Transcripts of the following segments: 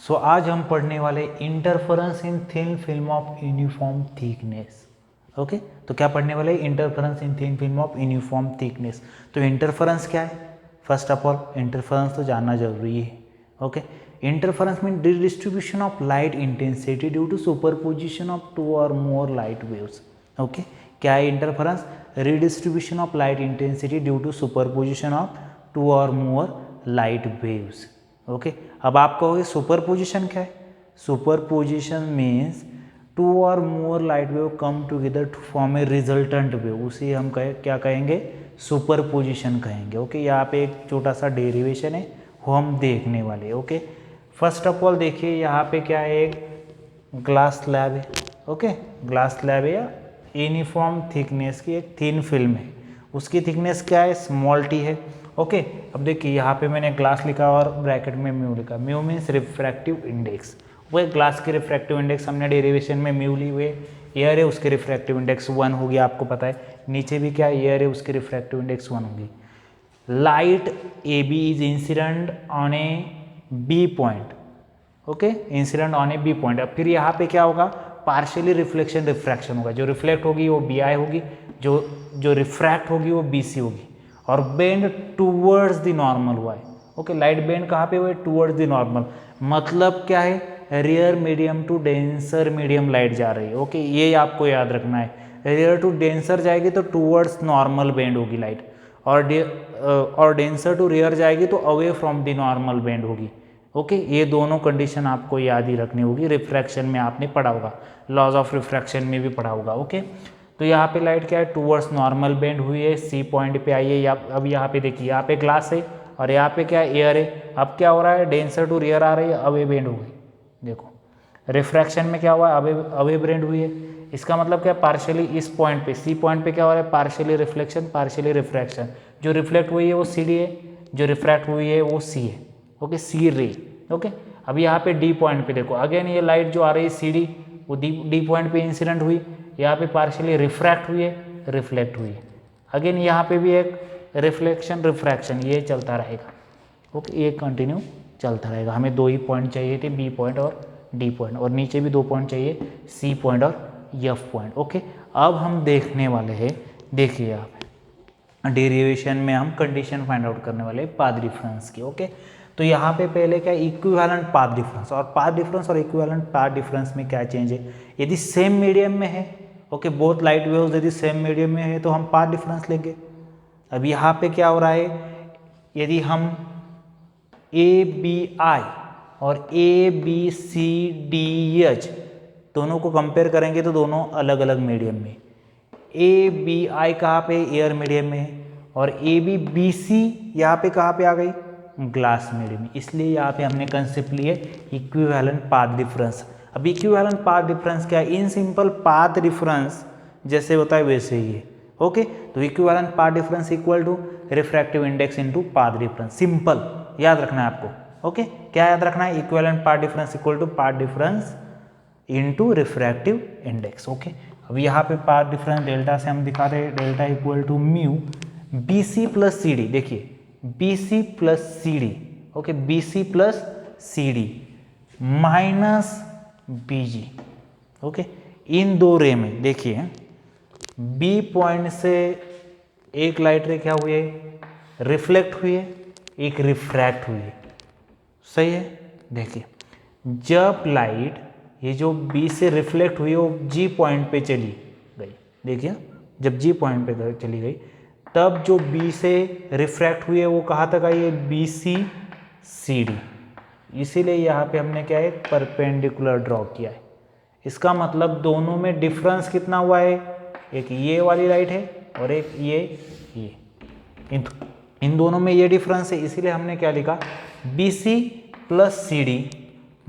सो आज हम पढ़ने वाले interference in thin film of uniform thickness. Okay, तो क्या पढ़ने वाले interference in thin film of uniform thickness. तो इंटरफेरेंस क्या है? फर्स्ट ऑफ ऑल इंटरफेरेंस तो जानना जरूरी है। Okay, interference mean distribution of light intensity due to superposition of two or more light waves. Okay, क्या है interference? Redistribution of light intensity due to superposition of two or more light waves. Okay, अब आप कहोगे superposition क्या है? Superposition means two or more light wave come together to form a resultant wave, उसे हम क्या कहेंगे? सुपरपोजिशन कहेंगे। ओके, यहाँ पे एक छोटा सा डेरिवेशन है वो हम देखने वाले। ओके, फर्स्ट ऑफ ऑल देखिए यहाँ पे क्या है, एक ग्लास स्लैब है। ओके, ग्लास स्लैब है या यूनिफॉर्म थिकनेस की एक थिन फिल्म है, उसकी थिकनेस क्या है? स्मॉल टी है। ओके, अब देखिए यहाँ पे मैंने ग्लास लिखा और ब्रैकेट में म्यू लिखा। Mu means refractive index. वो ग्लास के रिफ्रैक्टिव इंडेक्स हमने डेरिवेशन में म्यू ली हुई है। एयर है, उसके रिफ्रैक्टिव इंडेक्स 1 होगी, आपको पता है। नीचे भी क्या एयर है, उसके रिफ्रैक्टिव इंडेक्स 1 होगी। Light A B is incident on A B point. Okay, incident on A B point. अब फिर यहाँ पे क्या होगा? पार्शियली रिफ्लेक्शन रिफ्रैक्शन होगा। जो रिफ्लेक्ट होगी वो बी आई होगी, जो रिफ्रैक्ट होगी वो बी सी होगी, और बेंड टूवर्ड्स द नॉर्मल हुआ है। ओके, लाइट बेंड कहाँ पे हुआ है? Towards the normal. मतलब क्या है? Rare medium to denser medium light जा रही है। ओके, ये आपको याद रखना है। रेयर टू डेंसर जाएगी तो टूवर्ड्स नॉर्मल बेंड होगी लाइट, और डेंसर टू रेयर जाएगी तो away from the normal bend होगी। ओके, ये दोनों कंडीशन आपको याद ही रखनी होगी। रिफ्रैक्शन में आपने पढ़ा होगा, लॉज ऑफ रिफ्रैक्शन में भी पढ़ा होगा। ओके, तो यहाँ पे लाइट क्या है? टूवर्ड्स नॉर्मल बेंड हुई है, सी पॉइंट पे आई है। अब यहाँ पे देखिए, यहाँ पे ग्लास है और यहाँ पे क्या है? एयर है। अब क्या हो रहा है? डेंसर टू रेयर आ रही है, अवे बेंड हो गई। देखो, रिफ्रैक्शन में क्या हुआ? अवे बेंड हुई है। इसका मतलब क्या? पार्शियली इस पॉइंट पे, सी पॉइंट पे क्या हो रहा है? Partially reflection, partially refraction. जो रिफ्लेक्ट हुई है वो सी डी है, जो रिफ्रैक्ट हुई है वो सी है। ओके, सी रे। ओके, अब यहाँ पे डी पॉइंट पे देखो, अगेन ये लाइट जो आ रही है सी डी, वो डी पॉइंट पे इंसिडेंट हुई, यहाँ पे पार्शियली रिफ्रैक्ट हुई है, रिफ्लेक्ट हुई है। अगेन यहाँ पे भी एक रिफ्लेक्शन रिफ्रैक्शन, ये चलता रहेगा। ओके, ये कंटिन्यू चलता रहेगा। हमें दो ही पॉइंट चाहिए थे, बी पॉइंट और डी पॉइंट, और नीचे भी दो पॉइंट चाहिए, सी पॉइंट और एफ पॉइंट। ओके, अब हम देखने वाले हैं, देखिए यहाँ पे डेरिवेशन में हम कंडीशन फाइंड आउट करने वाले हैं पाथ डिफरेंस की। ओके, तो यहाँ पे पहले क्या? Equivalent path difference. और पाथ डिफरेंस और इक्विवेलेंट पाथ डिफरेंस में क्या चेंज है? यदि सेम मीडियम में है, ओके, बोथ लाइट वेव्स यदि सेम मीडियम में है तो हम पाथ डिफरेंस लेंगे। अब यहाँ पे क्या हो रहा है? यदि हम ए बी आई और A B C D H दोनों को कंपेयर करेंगे तो दोनों अलग अलग मीडियम में। ए बी आई कहाँ पे? एयर मीडियम में है, और ए बी बी सी यहाँ पे कहाँ पे आ गई? ग्लास मीडियम में। इसलिए यहाँ पे हमने कंसेप्ट लिए इक्विवेलेंट पाथ डिफरेंस। अब इक्विवेलेंट पाथ डिफरेंस क्या है? इन सिंपल पाथ डिफरेंस जैसे होता है वैसे ही है। ओके, तो equivalent path difference equal to refractive index into path difference. Simple याद रखना है आपको। ओके, क्या याद रखना है? Equivalent path difference equal to path difference into refractive index. Okay, अब यहाँ पे पाथ डिफरेंस डेल्टा से हम दिखा रहे हैं, delta equal to mu B C plus C D. देखिए, B C plus C D. Okay, B C plus C D minus B G. Okay, इन दो रे में देखिए, बी पॉइंट से एक लाइट रे क्या हुई है? रिफ्लेक्ट हुई है, एक रिफ्रैक्ट हुई है। सही है? देखिए, जब लाइट ये जो बी से रिफ्लेक्ट हुई वो जी पॉइंट पे चली गई, देखिए जब जी पॉइंट पे चली गई तब जो बी से रिफ्रैक्ट हुई है वो कहाँ तक आई है? B C C D. इसीलिए यहाँ पे हमने क्या है? परपेंडिकुलर ड्रॉ किया है। इसका मतलब दोनों में डिफरेंस कितना हुआ है? एक ये वाली लाइट है और एक ये। इन दोनों में ये डिफरेंस है, इसीलिए हमने क्या लिखा? B C plus C D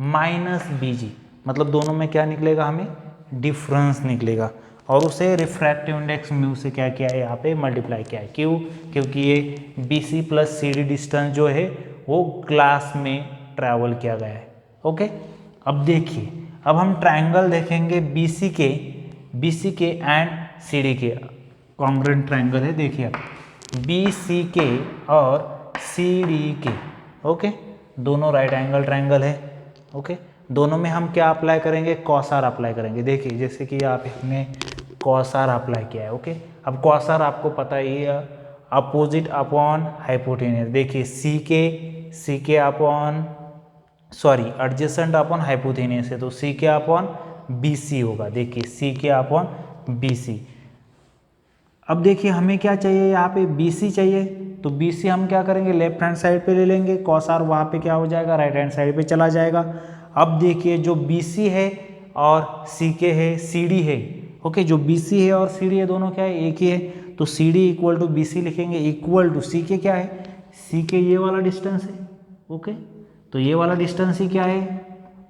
minus B G. मतलब दोनों में क्या निकलेगा? हमें डिफरेंस निकलेगा, और उसे रिफ्रैक्टिव इंडेक्स म्यू से क्या किया है? यहाँ पे मल्टीप्लाई किया है। क्यों? क्योंकि ये B C plus C D distance जो है वो ग्लास में ट्रैवल किया गया है। ओके, अब देखिए, अब हम ट्रायंगल देखेंगे बी सी के एंड सी डी के। कॉन्ग्रुएंट ट्रायंगल है, देखिए आप, बी सी के और सी डी के। ओके, दोनों राइट एंगल ट्रायंगल है। ओके, दोनों में हम क्या अप्लाई करेंगे, कॉस आर अप्लाई करेंगे। देखिए जैसे कि यहाँ पे हमने कॉस आर अप्लाई किया है। ओके, अब कॉस आर आपको पता ही है, अपोजिट अपॉन हाइपोटेनियस। देखिए सी के अपॉन एडजेसेंट अपॉन हाइपोटेनियस है, तो सी के अपॉन बी सी होगा। देखिए सी के अपॉन बी सी। अब देखिए हमें क्या चाहिए, यहाँ पे बी सी चाहिए, तो बी सी हम क्या करेंगे, लेफ्ट हैंड साइड पे ले लेंगे, कॉस आर वहाँ पे क्या हो जाएगा, राइट हैंड साइड पे चला जाएगा। अब देखिए जो बी सी है और सी के है, सी डी है। ओके, जो बी सी है और सी डी है दोनों क्या है, एक ही है, तो C D equal to B C लिखेंगे, इक्वल टू सी के क्या है, सी के ये वाला डिस्टेंस है। ओके, तो ये वाला डिस्टेंस ही क्या है,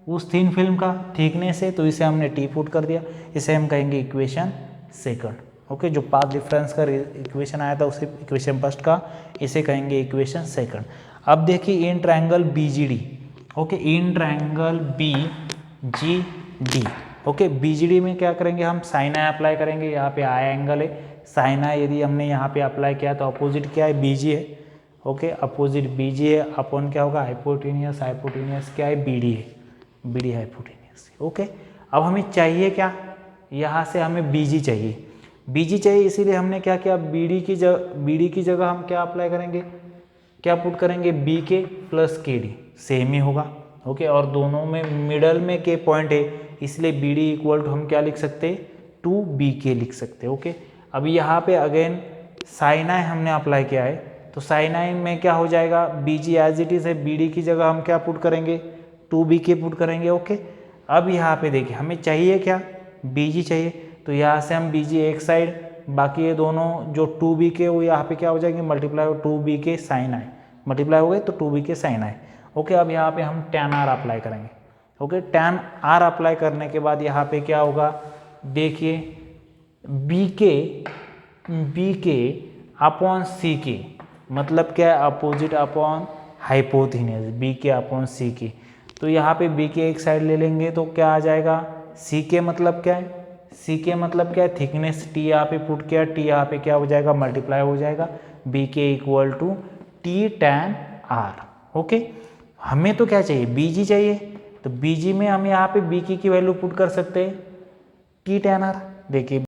उस थिन फिल्म का थिकनेस है, तो इसे हमने टी पुट कर दिया। इसे हम कहेंगे इक्वेशन सेकंड। ओके, जो पाथ डिफरेंस का इक्वेशन आया था उसे इक्वेशन फर्स्ट का, इसे कहेंगे इक्वेशन सेकंड। अब देखिए in triangle B G D. Okay, in triangle B G D. Okay, B G D में क्या करेंगे, हम साइन आई अप्लाई करेंगे। यहाँ पे आई एंगल है, साइन आई यदि हमने यहाँ पे अप्लाई किया तो अपोजिट क्या है, बी जी है। ओके, अपोजिट बी जी है, अपॉन क्या होगा, हाइपोटेनियस, हाइपोटेनियस क्या है, बी डी है, बी डी हाइपोटेनियस। ओके, अब हमें चाहिए क्या, यहाँ से हमें बी जी चाहिए, बी जी चाहिए, इसीलिए हमने क्या किया, बी डी की जगह हम क्या अप्लाई करेंगे, क्या पुट करेंगे, बी के प्लस के डी, सेम ही होगा। ओके, और दोनों में मिडल में के पॉइंट है, इसलिए बी डी इक्वल टू हम क्या लिख सकते हैं, टू बी के लिख सकते हैं। ओके, अब यहाँ पे अगेन साइन आई हमने अप्लाई किया है, तो साइन आई में क्या हो जाएगा, B G as it is है, बी डी की जगह हम क्या पुट करेंगे, टू बी के पुट करेंगे। ओके, अब यहाँ पे देखिए हमें चाहिए क्या, बी जी चाहिए, तो यहाँ से हम बी जी एक साइड, बाकी ये दोनों जो टू बी के वो यहाँ पे क्या हो जाएंगे, मल्टीप्लाई हो टू बी के साइन आई, मल्टीप्लाई हो गए तो टू बी के साइन आई। ओके, अब यहाँ पे हम टैन आर अप्लाई करेंगे। ओके, टैन आर अप्लाई करने के बाद यहाँ पे क्या होगा, देखिए बी के अपॉन सी के, मतलब क्या है, अपोजिट अपॉन हाइपोथिनियस, बी के अपॉन सी के। तो यहाँ पे बी के एक साइड ले लेंगे तो क्या आ जाएगा, सी के मतलब क्या है, सी के मतलब क्या है, थिकनेस, टी यहाँ पे पुट किया, टी यहाँ पे क्या हो जाएगा, मल्टीप्लाई हो जाएगा, B K equal to t tan r. Okay, हमें तो क्या चाहिए, बी जी चाहिए, तो बी जी में हम यहाँ पे बी की वैल्यू पुट कर सकते हैं, टी टैन आर। देखिए